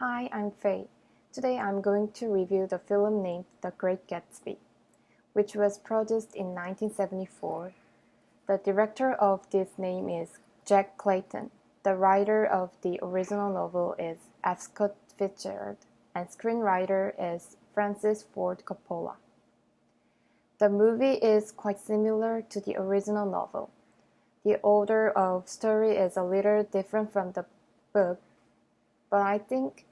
Hi, I'm Faye. Today I'm going to review the film named The Great Gatsby, which was produced in 1974. The director of this name is Jack Clayton. The writer of the original novel is F. Scott Fitzgerald, and screenwriter is Francis Ford Coppola. The movie is quite similar to the original novel. The order of story is a little different from the book, but I think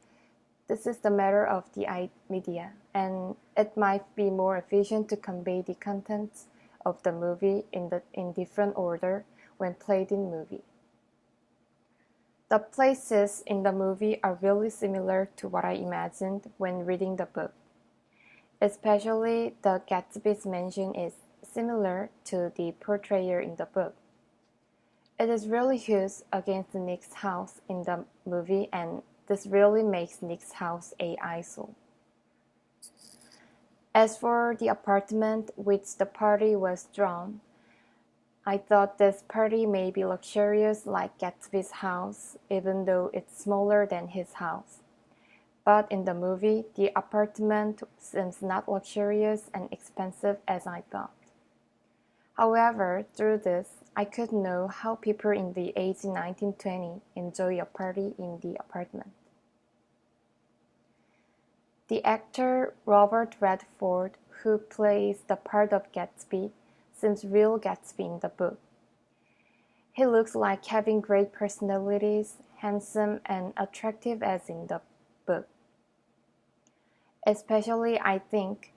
this is the matter of the media, and it might be more efficient to convey the contents of the movie in different order when played in movie. The places in the movie are really similar to what I imagined when reading the book. Especially the Gatsby's mansion is similar to the portrayal in the book. It is really huge against Nick's house in the movie, and this really makes Nick's house an eyesore. As for the apartment which the party was drawn, I thought this party may be luxurious like Gatsby's house, even though it's smaller than his house. But in the movie, the apartment seems not luxurious and expensive as I thought. However, through this, I could know how people in the age 1920 enjoy a party in the apartment. The actor Robert Redford, who plays the part of Gatsby, seems real Gatsby in the book. He looks like having great personalities, handsome and attractive as in the book. Especially, I think,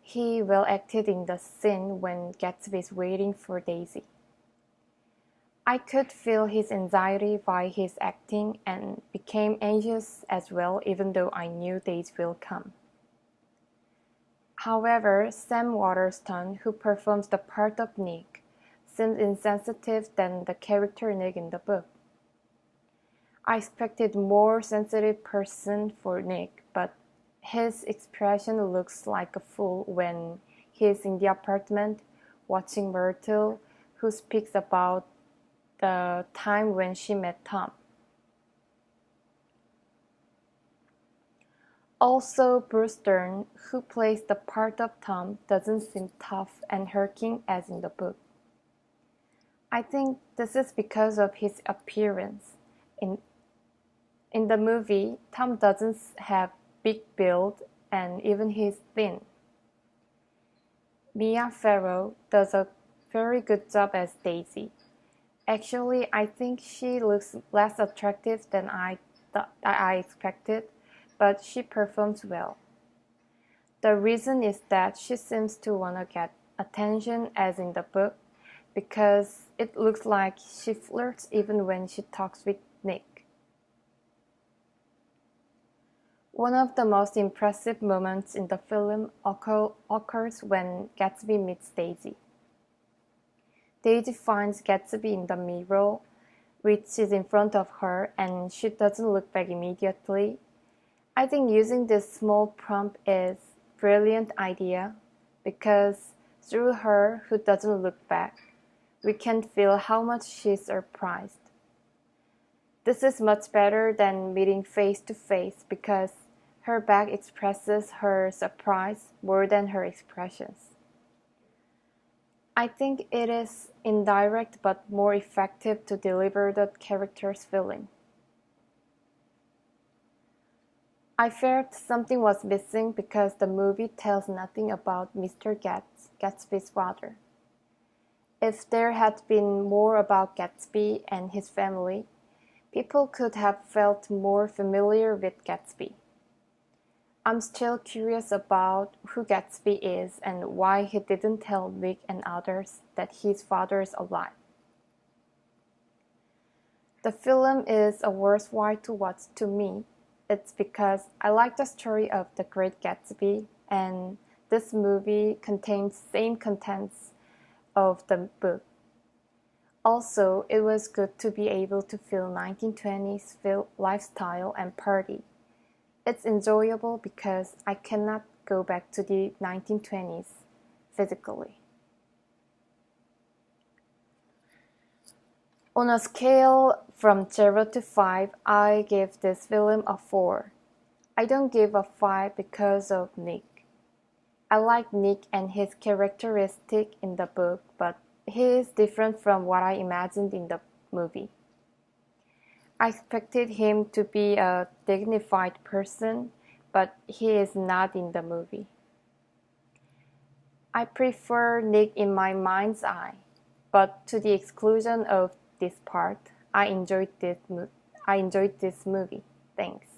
he well acted in the scene when Gatsby is waiting for Daisy. I could feel his anxiety by his acting and became anxious as well, even though I knew Daisy will come. However, Sam Waterston, who performs the part of Nick, seems insensitive than the character Nick in the book. I expected more sensitive person for Nick, but his expression looks like a fool when he is in the apartment watching Myrtle, who speaks about the time when she met Tom. Also, Bruce Dern, who plays the part of Tom, doesn't seem tough and hulking as in the book. I think this is because of his appearance. In the movie, Tom doesn't have big build and even he's thin. Mia Farrow does a very good job as Daisy. Actually, I think she looks less attractive than I expected, but she performs well. The reason is that she seems to want to get attention as in the book, because it looks like she flirts even when she talks with Nick. One of the most impressive moments in the film occurs when Gatsby meets Daisy. Daisy finds Gatsby in the mirror, which is in front of her, and she doesn't look back immediately. I think using this small prompt is a brilliant idea, because through her, who doesn't look back, we can feel how much she's surprised. This is much better than meeting face to face, because her back expresses her surprise more than her expressions. I think it is indirect but more effective to deliver the character's feeling. I felt something was missing because the movie tells nothing about Mr. Gatsby's father. If there had been more about Gatsby and his family, people could have felt more familiar with Gatsby. I'm still curious about who Gatsby is and why he didn't tell Nick and others that his father is alive. The film is worthwhile to watch to me. It's because I like the story of The Great Gatsby, and this movie contains same contents of the book. Also, it was good to be able to feel 1920s lifestyle and party. It's enjoyable because I cannot go back to the 1920s physically. On a scale from 0 to 5, I give this film a 4. I don't give a five because of Nick. I like Nick and his characteristic in the book, but he is different from what I imagined in the movie. I expected him to be a dignified person, but he is not in the movie. I prefer Nick in my mind's eye, but to the exclusion of this part, I enjoyed this movie. Thanks.